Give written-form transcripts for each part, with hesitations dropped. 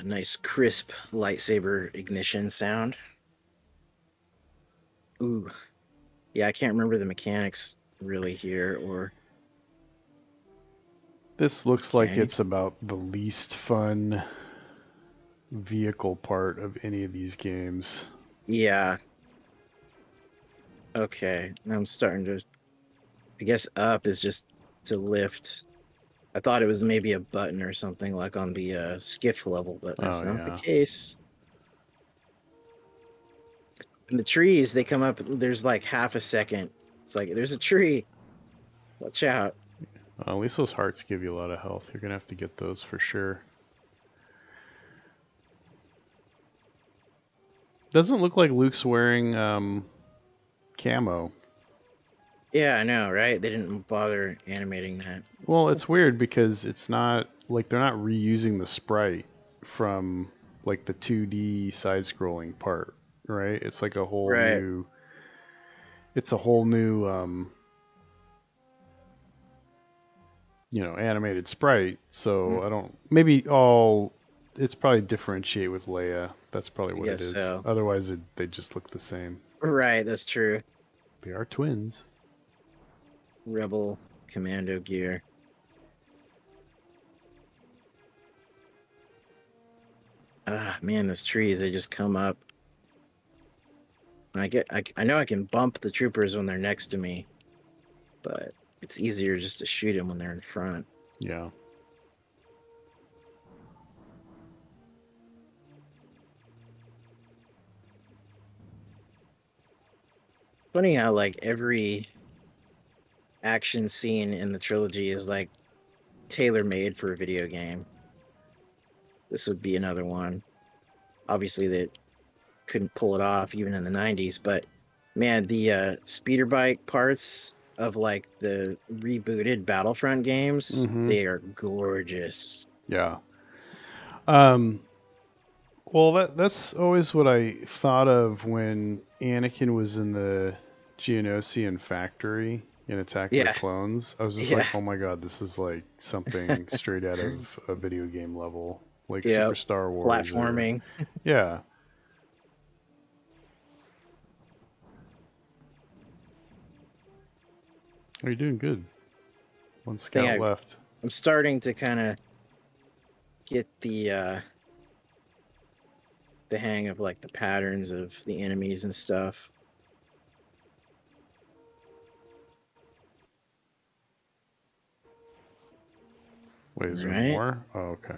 Nice crisp lightsaber ignition sound. Ooh, yeah, I can't remember the mechanics really here, or This looks like okay. it's about the least fun vehicle part of any of these games. Yeah, okay. Now I'm starting to. I guess up is just to lift. I thought it was maybe a button or something like on the skiff level, but that's Oh not the yeah. case. And the trees, they come up. There's like half a second. It's like there's a tree. Watch out. At least those hearts give you a lot of health. You're gonna have to get those for sure. Doesn't look like Luke's wearing camo. Yeah, I know, right? They didn't bother animating that. Well, it's weird because it's not like they're not reusing the sprite from like the 2D side scrolling part, right? It's like a whole Right. new it's a whole new animated sprite. So I don't maybe all it's probably differentiate with Leia. That's probably I what it guess is. so. Otherwise they just look the same. Right, that's true. They are twins. Rebel commando gear. Ah, man, those trees, they just come up. And I know I can bump the troopers when they're next to me, but it's easier just to shoot them when they're in front. Yeah. Funny how like every action scene in the trilogy is like tailor made for a video game. This would be another one. Obviously, they couldn't pull it off even in the 90s, but man, the speeder bike parts of like the rebooted Battlefront games, Mhm. they are gorgeous. Yeah. Um Well, that's always what I thought of when Anakin was in the Geonosian factory in Attack of the Yeah, Clones. I was just yeah, like, oh my god, this is like something straight out of a video game level, like yeah. Super Star Wars or Platforming. yeah. Are you doing good? One I think scout left. I'm starting to kind of get the hang of like the patterns of the enemies and stuff. Wait, is there Right? more? Oh, okay.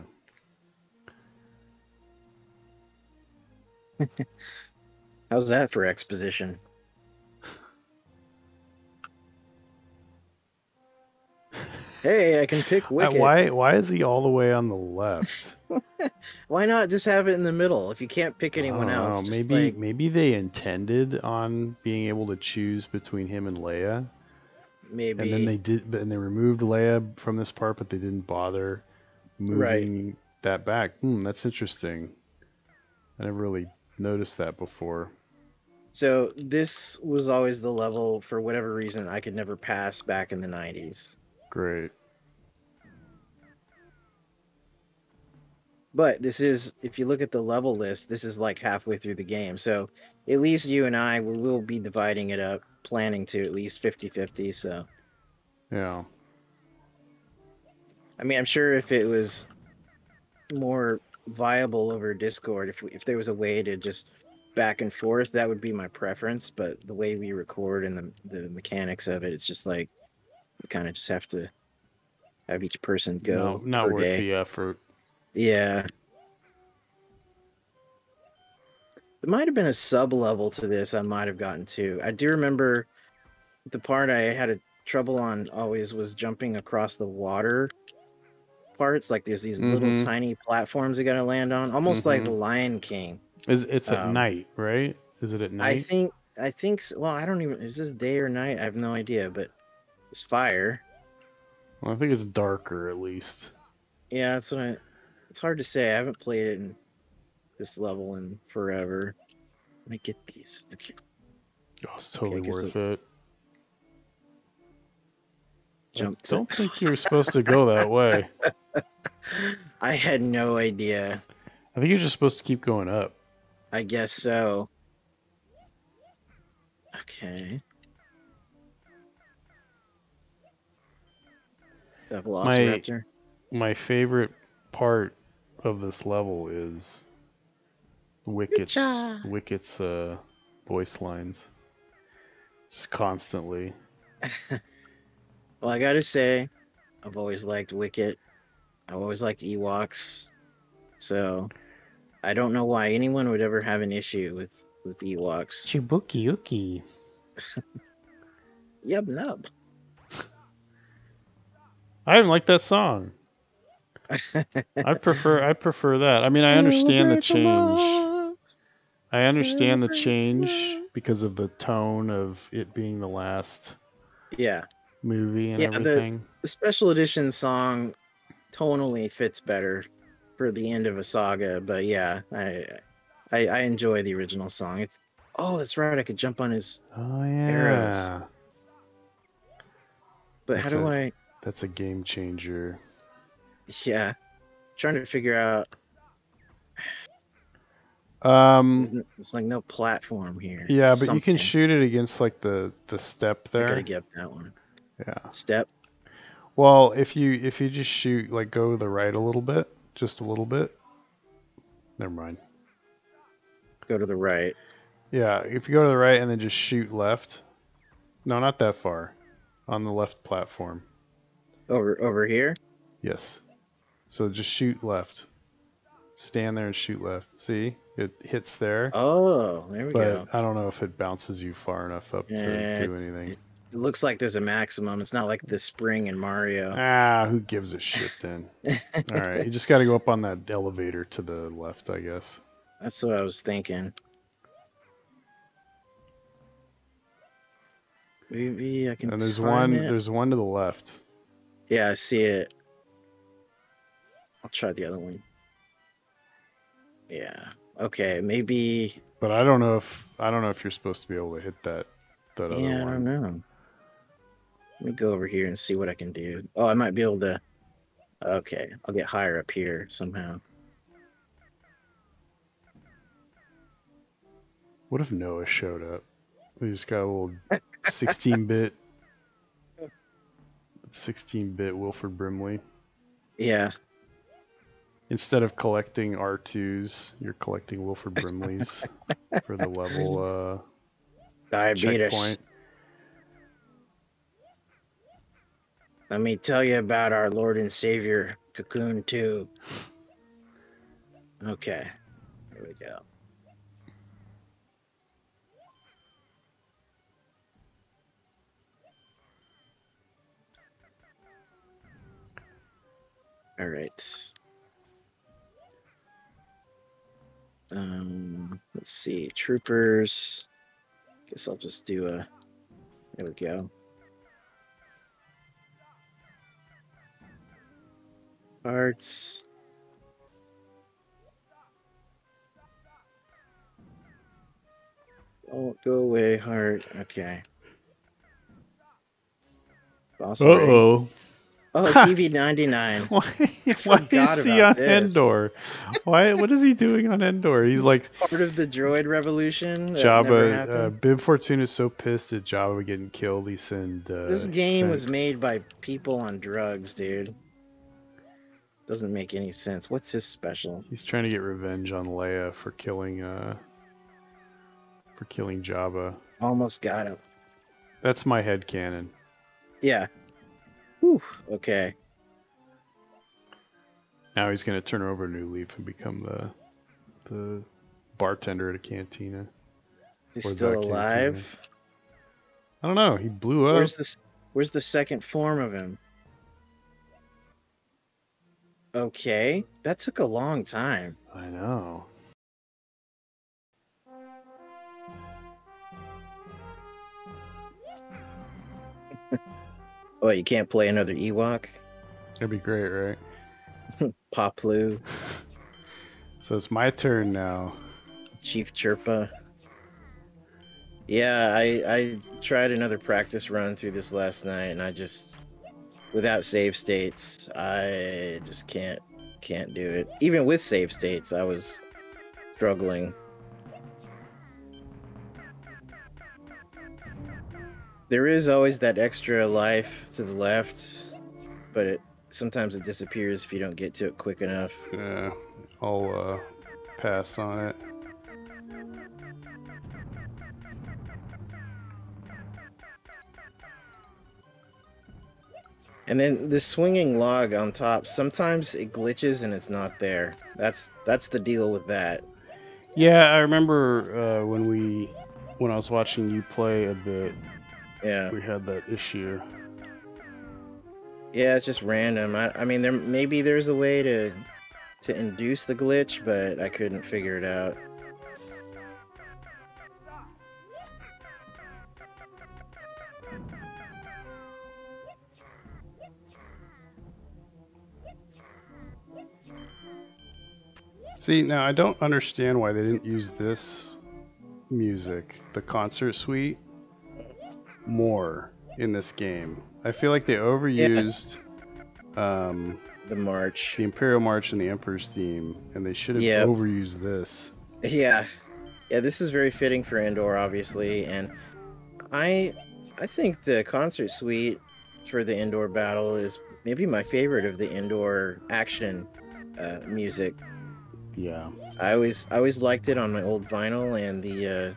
How's that for exposition? Hey, I can pick Wicket. Why is he all the way on the left? Why not just have it in the middle? If you can't pick I anyone don't know. else, just Maybe like maybe they intended on being able to choose between him and Leia. And then maybe they did, and they removed Leia from this part, but they didn't bother right. moving that back. That's interesting. I never really noticed that before. So this was always the level for whatever reason I could never pass back in the 90s. Great. But this is, if you look at the level list, this is like halfway through the game. So at least you and I will be dividing it up, planning to at least 50-50. So, Yeah. I mean, I'm sure if it was more viable over Discord, if there was a way to just back and forth, that would be my preference. But the way we record and the mechanics of it, it's just like we kind of just have to have each person No, go not per worth day. the effort. Yeah. There might have been a sub level to this I might have gotten to. I do remember the part I had a trouble on always was jumping across the water parts. Like there's these little Mm-hmm. tiny platforms you gotta land on, almost like Mm-hmm. the Lion King. It's at Um, night, right? Is it at I night? think well, I don't even, is this day or night? I have no idea, but it's fire. Well, I think it's darker at least. Yeah, it's hard to say. I haven't played it in this level in forever. Let me get these. Okay, Oh, it's okay, totally I guess I'll worth it. I jump to. don't think you're supposed to go that way. I had no idea. I think you're just supposed to keep going up. I guess so. Okay. The My Velociraptor. my favorite part of this level is Yacha! Wicket's voice lines. Just constantly. Well, I gotta say, I've always liked Wicket. I've always liked Ewoks. So I don't know why anyone would ever have an issue with Ewoks. Chibuki Yuki. Yub nub. I didn't like that song. I prefer that. I mean, I understand the Celebrate the change. love. I understand the Celebrate the change love. because of the tone of it being the last Yeah. movie and Yeah, everything. the special edition song tonally fits better for the end of a saga, but yeah, I enjoy the original song. It's oh, that's right, I could jump on his Oh arrows. yeah. But how That's do a I that's a game changer. yeah, trying to figure out Um it's like no platform here. yeah, but you can Something. shoot it against like the step I gotta there. get that one. Yeah. Step, Well, if you just shoot like go to the right a little bit, just a little bit. Never mind. go to the right. Yeah, if you go to the right and then just shoot left. No, not that far. On the left platform. Over here. Yes. So just shoot left. Stand there and shoot left. See? It hits there, Oh, there we but go. I don't know if it bounces you far enough up to And do anything. it looks like there's a maximum. It's not like the spring in Mario. Ah, who gives a shit then? All right, you just got to go up on that elevator to the left, I guess. That's what I was thinking. Maybe I can And time it. there's one to the left. Yeah, I see it. I'll try the other one. Yeah. Okay, maybe. But I don't know if you're supposed to be able to hit that other Yeah, I don't one. know. Let me go over here and see what I can do. Oh, I might be able to. Okay, I'll get higher up here somehow. What if Noah showed up? We just got a little 16-bit 16-bit Wilford Brimley. Yeah. Instead of collecting R2s, you're collecting Wilford Brimleys for the level Diabetes. checkpoint. Let me tell you about our Lord and Savior, Cocoon 2. Okay, here we go. All right. Let's see. Troopers. Guess I'll just do a. There we go. Parts. Don't go away, heart. Okay. Boss ready. Uh-oh. Oh, it's EV99. Why is he on this. Endor? What is he doing on Endor? He's like part of the droid revolution that never Jabba. happened. Bib Fortuna is so pissed at Jabba getting killed. He This game was made by people on drugs, dude. Doesn't make any sense. What's his special? He's trying to get revenge on Leia for killing Jabba. Almost got him. That's my headcanon. Yeah. Whew. Okay. Now he's gonna turn over a new leaf and become the bartender at a cantina. He's Or still the alive. cantina. I don't know. He blew up. Where's the second form of him? Okay. That took a long time. I know. Oh, you can't play another Ewok? That'd be great, right? Poplu, So it's my turn now. Chief Chirpa. Yeah, I tried another practice run through this last night, and I just, without save states, I just can't can't do it. Even with save states, I was struggling. There is always that extra life to the left, but sometimes it disappears if you don't get to it quick enough. Yeah, I'll pass on it. And then the swinging log on top, sometimes it glitches and it's not there. That's the deal with that. Yeah, I remember when I was watching you play a bit, Yeah. we had that issue. Yeah, it's just random. I mean, maybe there's a way to induce the glitch, but I couldn't figure it out. See, now I don't understand why they didn't use this music, the concert suite, more in this game. I feel like they Yeah, overused the march. the Imperial March and the Emperor's theme, and they should have Yeah, overused this. yeah, yeah. This is very fitting for Endor, obviously, and I I think the concert suite for the Endor battle is maybe my favorite of the Endor action music. Yeah. I always liked it on my old vinyl and the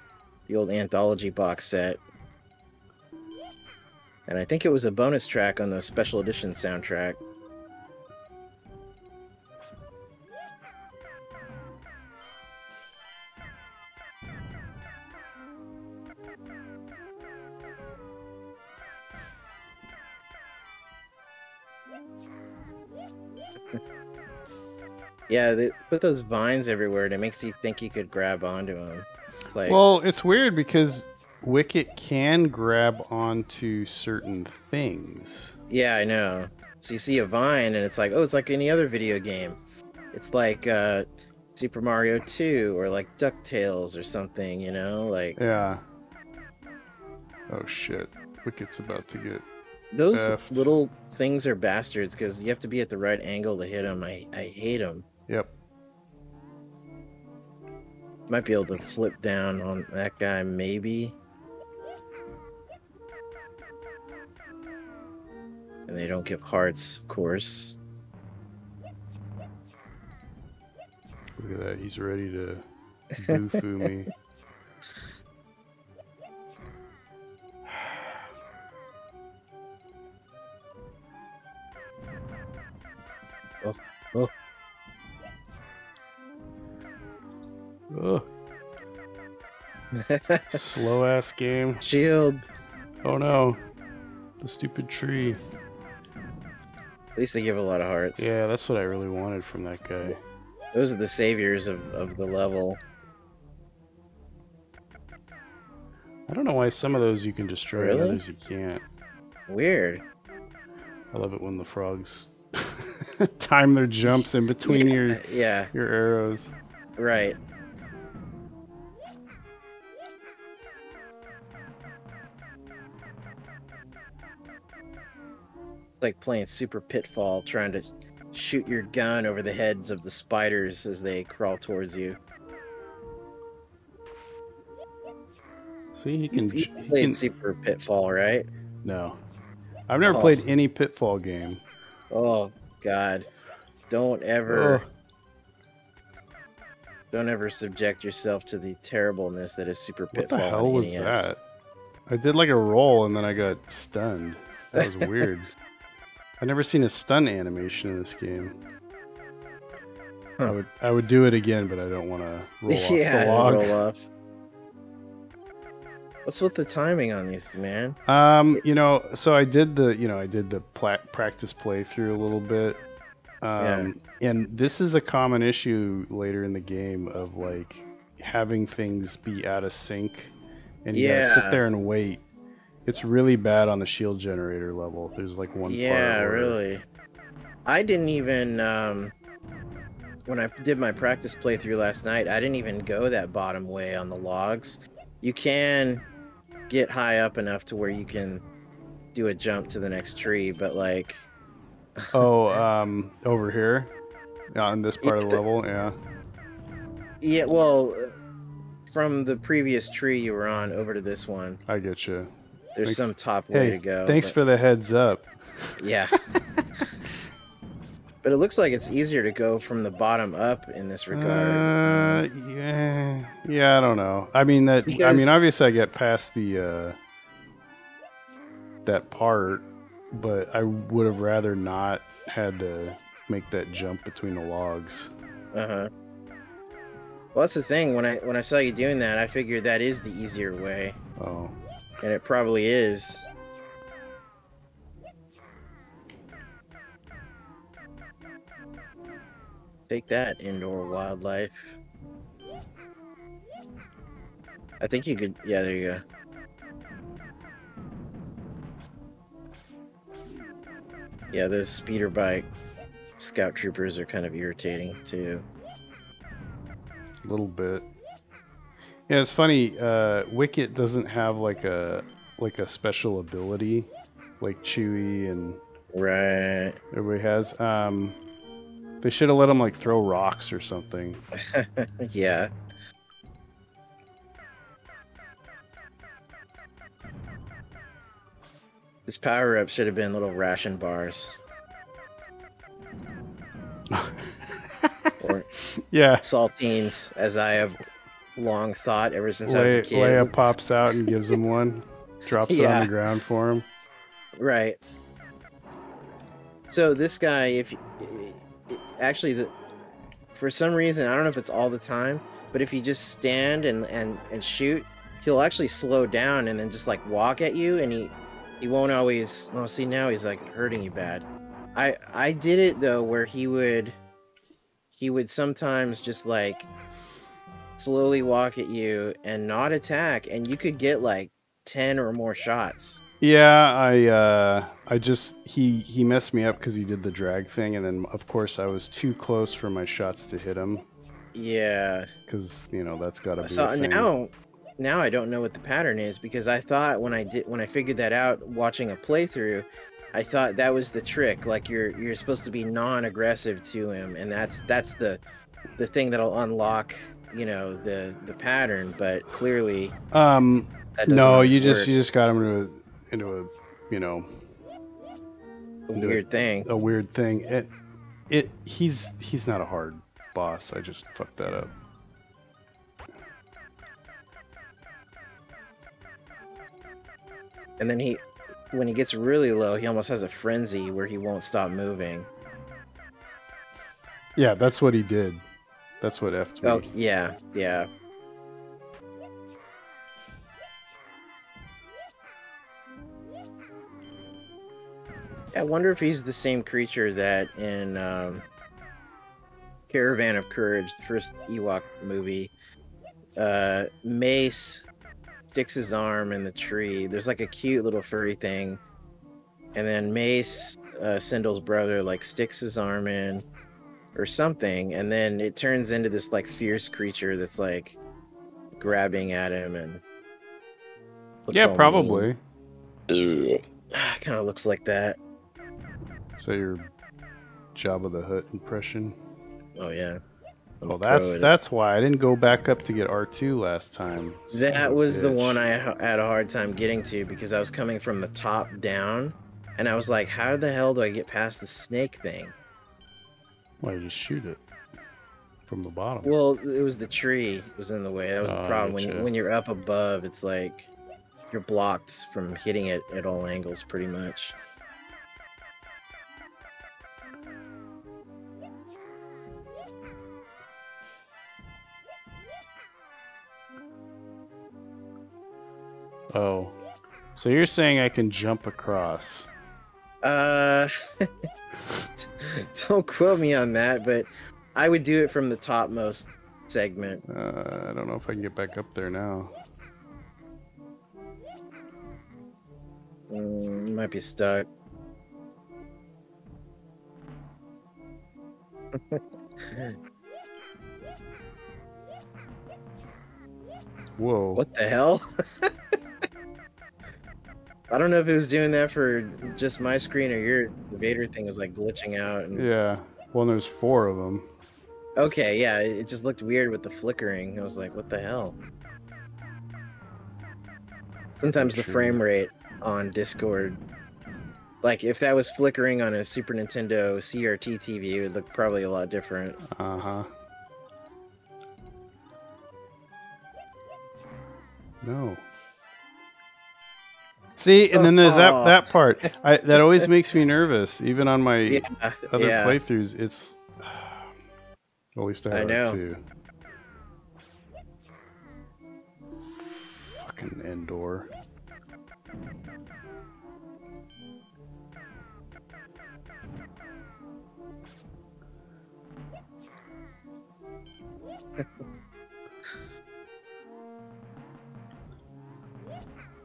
old anthology box set. And I think it was a bonus track on the special edition soundtrack. Yeah, they put those vines everywhere and it makes you think you could grab onto them. It's like, Well, it's weird because Wicket can grab onto certain things. yeah, I know. So you see a vine and it's like, oh, it's like any other video game. It's like Super Mario 2 or like DuckTales or something, you know? Like Yeah. Oh shit. Wicket's about to get those effed. little things are bastards because you have to be at the right angle to hit them. I hate them. Yep. Might be able to flip down on that guy, maybe. And they don't give hearts, of course. Look at that. He's ready to boo-foo me. Oh, oh. Ugh. Slow ass game. Shield. Oh no. The stupid tree. At least they give a lot of hearts. Yeah, that's what I really wanted from that guy. Those are the saviors of the level. I don't know why some of those you can destroy and Really? others you can't. Weird. I love it when the frogs time their jumps in between Yeah, your arrows. right. It's like playing Super Pitfall, trying to shoot your gun over the heads of the spiders as they crawl towards you. See, he You he played can. Super Pitfall, right? No, I've never Oh, played any Pitfall game. oh God. Don't Oh, ever subject yourself to the terribleness that is Super what the Pitfall on hell was NES. that? I did like a roll and then I got stunned. That was weird. I've never seen a stun animation in this game. Huh. I would do it again, but I don't want to roll off Yeah, the log. roll off. What's with the timing on these, man? You know, so I did the practice playthrough a little bit. Yeah. And this is a common issue later in the game of like having things be out of sync and you gotta sit Yeah. there and wait. It's really bad on the shield generator level. There's like one Yeah, part where really. I didn't even when I did my practice playthrough last night, I didn't even go that bottom way on the logs. You can get high up enough to where you can do a jump to the next tree, but like oh over here. On this Yeah, part of the level, yeah. yeah, well, from the previous tree you were on over to this one, I get you. there's Thanks. some top way Hey, to go, thanks but for the heads up. yeah. But it looks like it's easier to go from the bottom up in this regard, Yeah, I don't know. I mean because obviously I get past the that part, but I would have rather not had to make that jump between the logs. uh-huh. Well, that's the thing. When I saw you doing that, I figured that is the easier way, Oh. and it probably is. Take that, indoor wildlife. I think you could. Yeah, there you go. Yeah, those speeder bike scout troopers are kind of irritating too. A little bit. Yeah, it's funny. Wicket doesn't have like a special ability like Chewie and Right. everybody has. They should have let him like throw rocks or something. Yeah. His power up should have been little ration bars or Yeah, saltines, as I have long thought ever since I was a kid. Leia pops out and gives him one, drops it on the Yeah, ground for him. right. So this guy, if actually for some reason, I don't know if it's all the time, but if you just stand and shoot, he'll actually slow down and then just like walk at you, and he won't always. Well, see, now he's like hurting you bad. I did it though, where he would sometimes just like slowly walk at you and not attack, and you could get like 10 or more shots. Yeah, I just he messed me up because he did the drag thing, and then of course I was too close for my shots to hit him Yeah. because that's got to be a So thing. now I don't know what the pattern is, because I thought when I figured that out watching a playthrough, I thought that was the trick. Like you're supposed to be non-aggressive to him, and that's the thing that'll unlock, the pattern, but clearly that doesn't No, always work. you just got him into a A into weird thing. a weird thing. He's not a hard boss. I just fucked that up. And then when he gets really low, he almost has a frenzy where he won't stop moving. Yeah, that's what he did. That's what effed Oh, me. yeah, yeah. I wonder if he's the same creature that in Caravan of Courage, the first Ewok movie, Mace sticks his arm in the tree. There's like a cute little furry thing, and then Mace, Sindel's brother, like sticks his arm in or something, and then it turns into this like fierce creature that's like grabbing at him and looks Yeah, all mean. probably. Kind of looks like that. Is that your Jabba the Hutt impression? Oh yeah. I'm Oh, a pro at it. that's why I didn't go back up to get R2 last time. Son of That a was the bitch. one I had a hard time getting to, because I was coming from the top down, and I was like, how the hell do I get past the snake thing? Why, you just shoot it from the bottom. Well, it was the tree was in the way. That was the Oh, I problem. getcha. When you're up above, it's like you're blocked from hitting it at all angles, pretty much. Oh. So you're saying I can jump across? Uh, don't quote me on that, but I would do it from the topmost segment. I don't know if I can get back up there now. You might be stuck. Whoa. What the hell? I don't know if it was doing that for just my screen or your. The Vader thing was like glitching out. And Yeah. Well, there's 4 of them. Okay, yeah, it just looked weird with the flickering. I was like, what the hell? Oh, Sometimes the true. frame rate on Discord, like if that was flickering on a Super Nintendo CRT TV, it would look probably a lot different. Uh-huh. No. See, and then there's that Oh, that part. That always makes me nervous, even on my yeah, other yeah, playthroughs. It's at least I I have that know. too. Fucking Endor.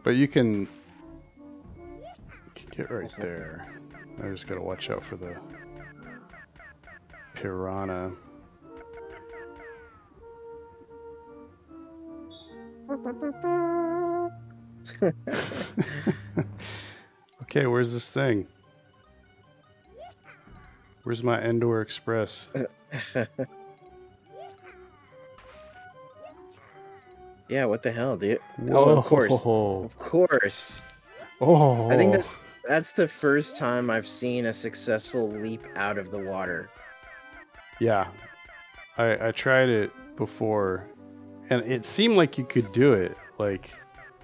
But you can get right there. I just gotta watch out for the piranha. Okay, where's this thing? Where's my Endor Express? Yeah, what the hell, dude? Oh, of course. Whoa! Of course. I think Oh, that's the first time I've seen a successful leap out of the water. yeah. I tried it before, and it seemed like you could do it, like,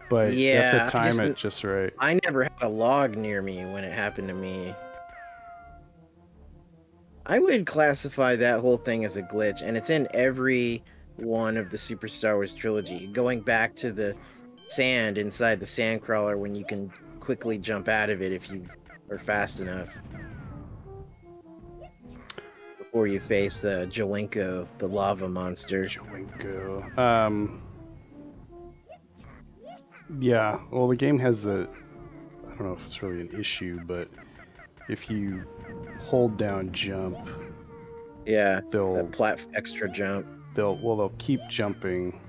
but you have to Yeah, time it just right. I never had a log near me when it happened to me. I would classify that whole thing as a glitch, and it's in every one of the Super Star Wars trilogy. Going back to the sand inside the sandcrawler when you can quickly jump out of it if you are fast enough before you face the Jowenko, the lava monster. Joinko. Yeah. Well, the game has the. I don't know if it's really an issue, but if you hold down jump, Yeah, that they'll extra jump. they'll keep jumping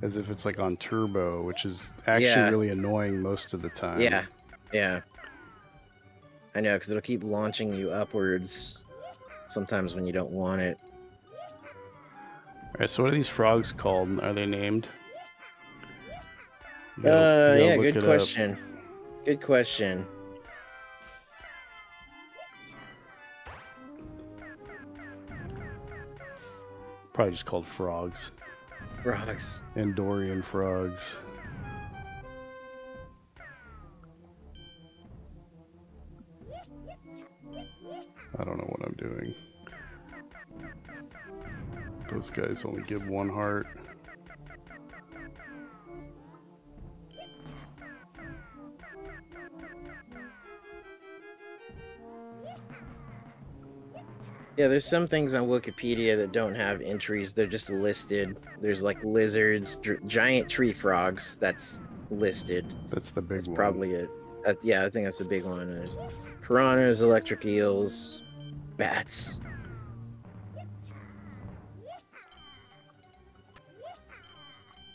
as if it's like on turbo, which is actually Yeah, really annoying most of the yeah, time. yeah. I know, because it'll keep launching you upwards sometimes when you don't want it. All right, so what are these frogs called? Are they named? You gotta Yeah, look good it up. question. Good question. Probably just called frogs. Rocks. Andorian frogs. I don't know what I'm doing. Those guys only give one heart. Yeah, there's some things on Wikipedia that don't have entries. They're just listed. There's like lizards, giant tree frogs. That's listed. That's the big That's one. probably it. Yeah, I think that's the big one. There's piranhas, electric eels, bats.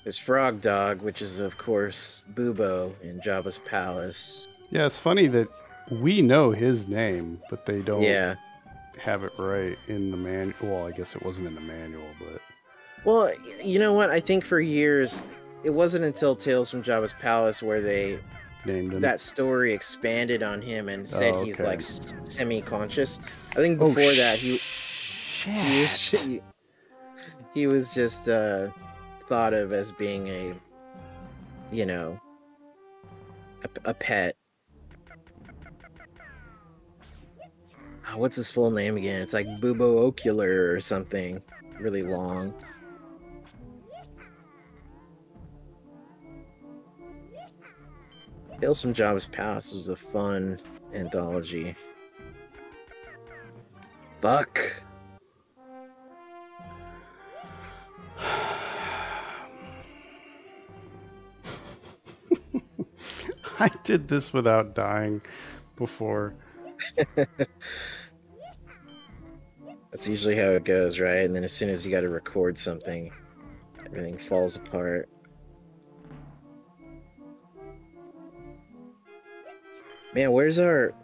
There's Frog Dog, which is of course Bubo in Jabba's palace. Yeah, it's funny that we know his name, but they don't Yeah. have it right in the manual. Well, I guess it wasn't in the manual, but Well, you know what? I think for years, it wasn't until Tales from Jabba's Palace where named him. that story expanded on him and said Oh, he's okay. like semi-conscious. I think Oh, before that he was shit. he was just thought of as being a, you know, a pet. Oh, what's his full name again? It's like Bubo Ocular or something really long. Tales from Jabba's Palace was a fun anthology. Fuck. I did this without dying before. That's usually how it goes, right? And then as soon as you got to record something, everything falls apart. Man, where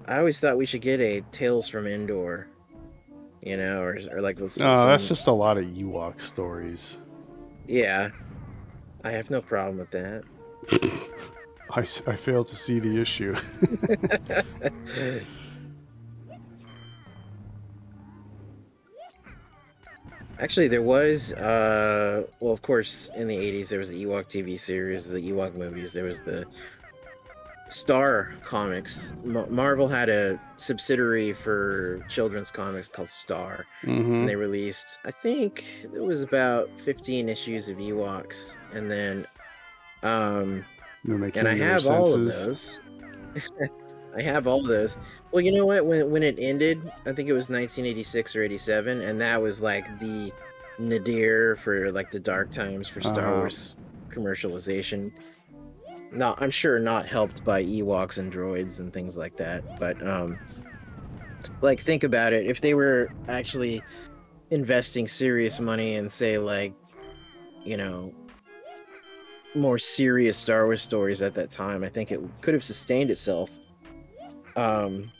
I always thought we should get a Tales from Endor or like with No, that's some. just a lot of Ewok stories. Yeah, I have no problem with that. I fail to see the issue. Actually, there was, well, of course, in the 80s, there was the Ewok TV series, the Ewok movies, there was the Star Comics. Marvel had a subsidiary for children's comics called Star, and Mm-hmm. they released, I think it was about 15 issues of Ewoks, and then, um, Then they and I came to their have all of senses. those. I have all of those. Well, you know what? When it ended, I think it was 1986 or 87, and that was like the nadir for like the dark times for Star Uh-huh. Wars commercialization. Not, I'm sure not helped by Ewoks and droids and things like that, but like think about it. If they were actually investing serious money in say like, you know, more serious Star Wars stories at that time, I think it could have sustained itself. Um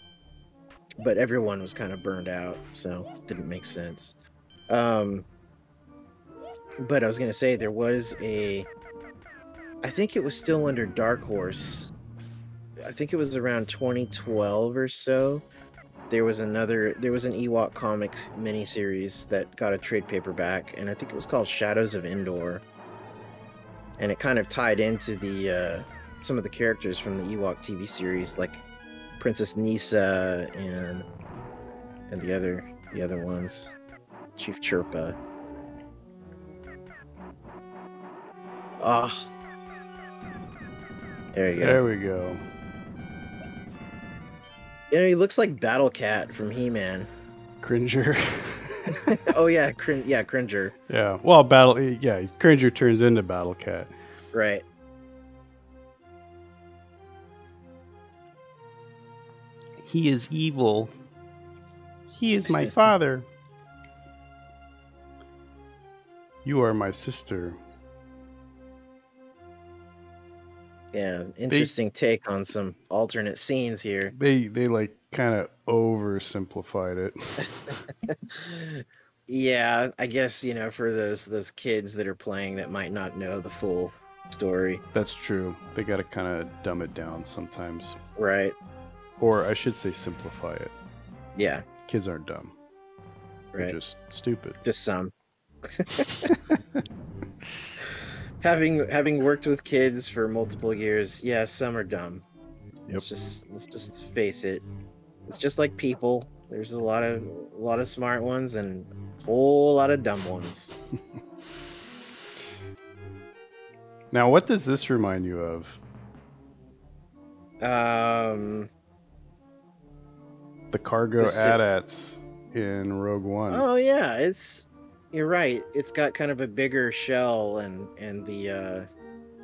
but everyone was kind of burned out, so it didn't make sense. Um, but I was gonna say there was I think it was still under Dark Horse. I think it was around 2012 or so. There was an Ewok comics miniseries that got a trade paperback, and I think it was called Shadows of Endor, and it kind of tied into the some of the characters from the Ewok TV series, like Princess Nisa and the other ones, Chief Chirpa. Oh, there you go. There we go. He looks like Battle Cat from He-Man. Cringer. Oh yeah, Cringer. Yeah. Well, Battle. Yeah, Cringer turns into Battle Cat. Right. He is evil. He is my father. You are my sister. Yeah, They interesting take on some alternate scenes here. they like kind of oversimplified it. Yeah, I guess, for those kids that are playing that might not know the full story. That's true. They got to kind of dumb it down sometimes. Right. Or I should say simplify it. Yeah, Kids aren't dumb. They're right. just stupid. Just some. Having worked with kids for multiple years, yeah, some are dumb. Yep. Let's just face it. It's just like people. There's a lot of smart ones and a whole lot of dumb ones. Now, what does this remind you of? Um The cargo the si- AT-ATs in Rogue One. Oh yeah, you're right. It's got kind of a bigger shell and the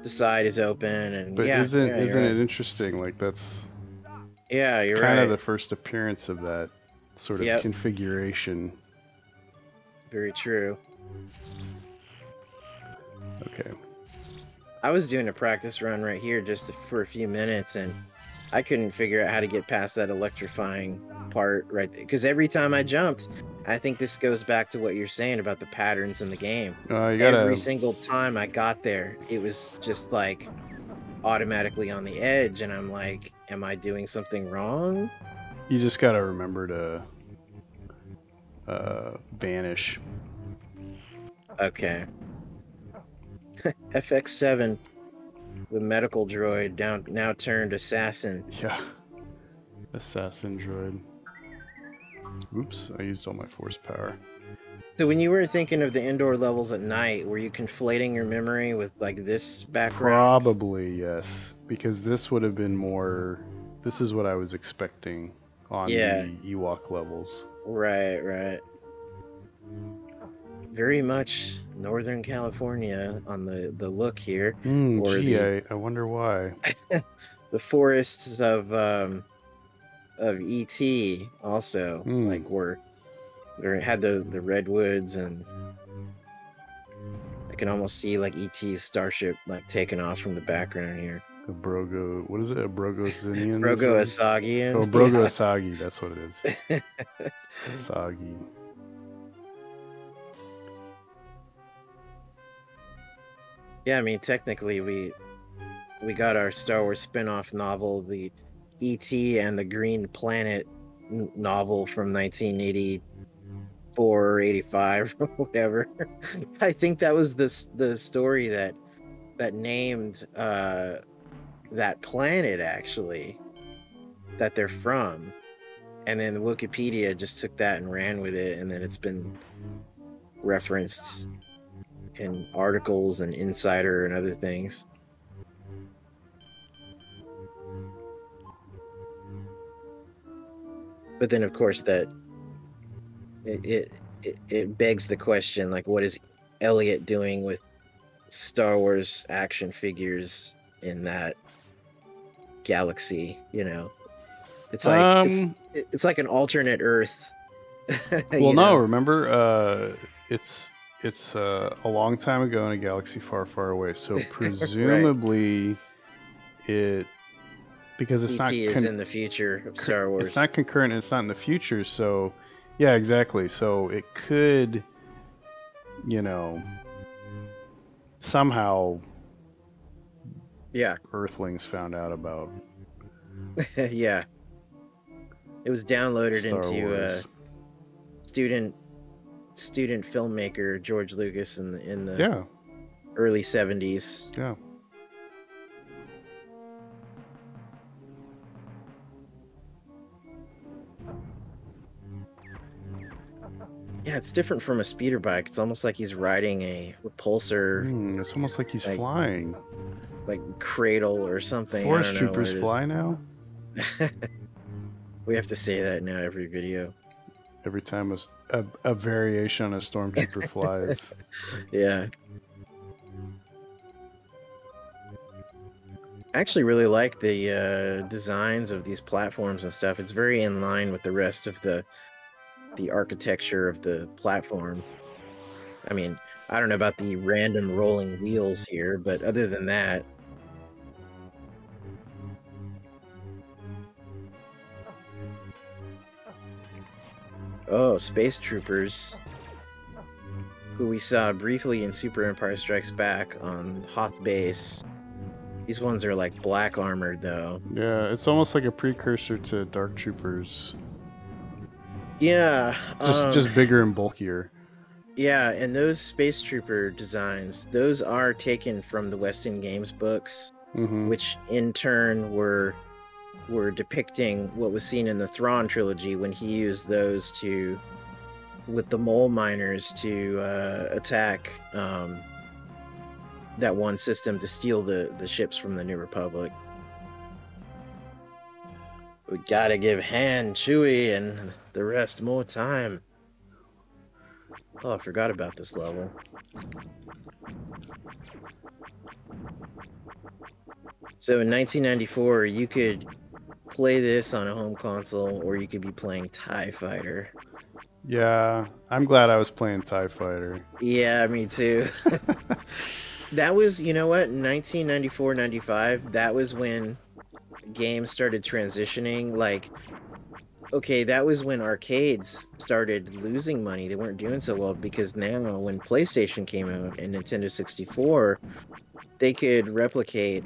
side is open and But yeah, isn't you're it right. interesting? Like that's Yeah, you're kind of right. the first appearance of that sort of Yep, configuration. very true. Okay. I was doing a practice run right here just for a few minutes, and I couldn't figure out how to get past that electrifying part right there. Because every time I jumped, I think this goes back to what you're saying about the patterns in the game. You Every gotta. single time I got there, it was just like automatically on the edge, and I'm like, am I doing something wrong? You just gotta remember to vanish. Okay. FX7, the medical droid, now turned assassin. Yeah. Assassin droid. Oops, I used all my force power. So when you were thinking of the indoor levels at night, were you conflating your memory with like this background? Probably yes, because this would have been more. This is what I was expecting on Yeah, the Ewok levels. right. Very much Northern California on the look here, or Gee, I wonder why. the forests of ET also like were there had the redwoods, and I can almost see like ET's starship like taking off from the background here. A Brogo, what is it? A Brogosinian? Rogo Asagian. Oh, Brogo Asagi, that's what it is. Asagi. Yeah, I mean, technically, we got our Star Wars spin-off novel, the E.T. and the Green Planet novel from 1984 or 85 or whatever. I think that was the story that named that planet actually that they're from. And then Wikipedia just took that and ran with it, and then it's been referenced in articles and Insider and other things. But then, of course, that it begs the question, like, what is Elliot doing with Star Wars action figures in that galaxy? You know, it's like Um, it's like an alternate Earth. well, You no, know, remember, it's a long time ago in a galaxy far, far away. So right? presumably it because ET is in the future of Star it's Wars. not concurrent and it's not in the future. So yeah, exactly. So it could, you know, somehow Yeah, Earthlings found out about yeah. It was downloaded Star into Wars. student student filmmaker George Lucas in the Yeah, early 70s. yeah. Yeah, it's different from a speeder bike. It's almost like he's riding a repulsor, It's almost like he's like flying. cradle or something. I Forest don't know what troopers it is. fly now. We have to say that now every video. Every time a variation on a stormtrooper flies. Yeah. I actually really like the designs of these platforms and stuff. It's very in line with the rest of the architecture of the platform. I mean, I don't know about the random rolling wheels here, but other than that, oh, space troopers, who we saw briefly in Super Empire Strikes Back on Hoth Base. These ones are like black armored though. Yeah, it's almost like a precursor to Dark Troopers. Yeah, Just bigger and bulkier. yeah, and those space trooper designs, those are taken from the Weston Games books, Mm-hmm. which in turn were depicting what was seen in the Thrawn trilogy when he used those to with the mole miners to attack that one system to steal the ships from the New Republic. We gotta give Han, Chewie, and the rest more time. Oh, I forgot about this level. So in 1994, you could play this on a home console, or you could be playing TIE Fighter. Yeah, I'm glad I was playing TIE Fighter. Yeah, me too. That was, you know what, 1994, 95, that was when games started transitioning. Like, okay, that was when arcades started losing money. They weren't doing so well because now when PlayStation came out and Nintendo 64, they could replicate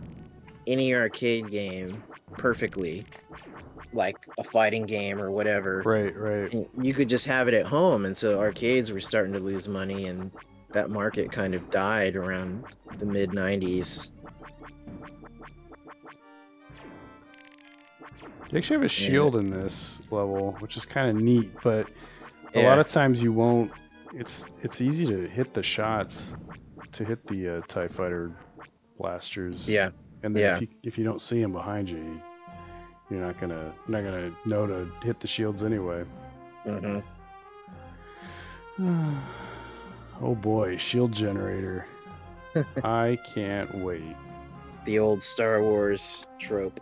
any arcade game perfectly, like a fighting game or whatever. Right, right. And you could just have it at home. And so arcades were starting to lose money, and that market kind of died around the mid 90s. You actually have a Yeah. shield in this level, which is kind of neat, but a lot Yeah. of times you won't. It's easy to hit the shots, to hit the TIE Fighter blasters, Yeah. and then Yeah. if you don't see them behind you, you're not gonna know to hit the shields anyway. Hmm. Oh boy, shield generator. I can't wait. The old Star Wars trope.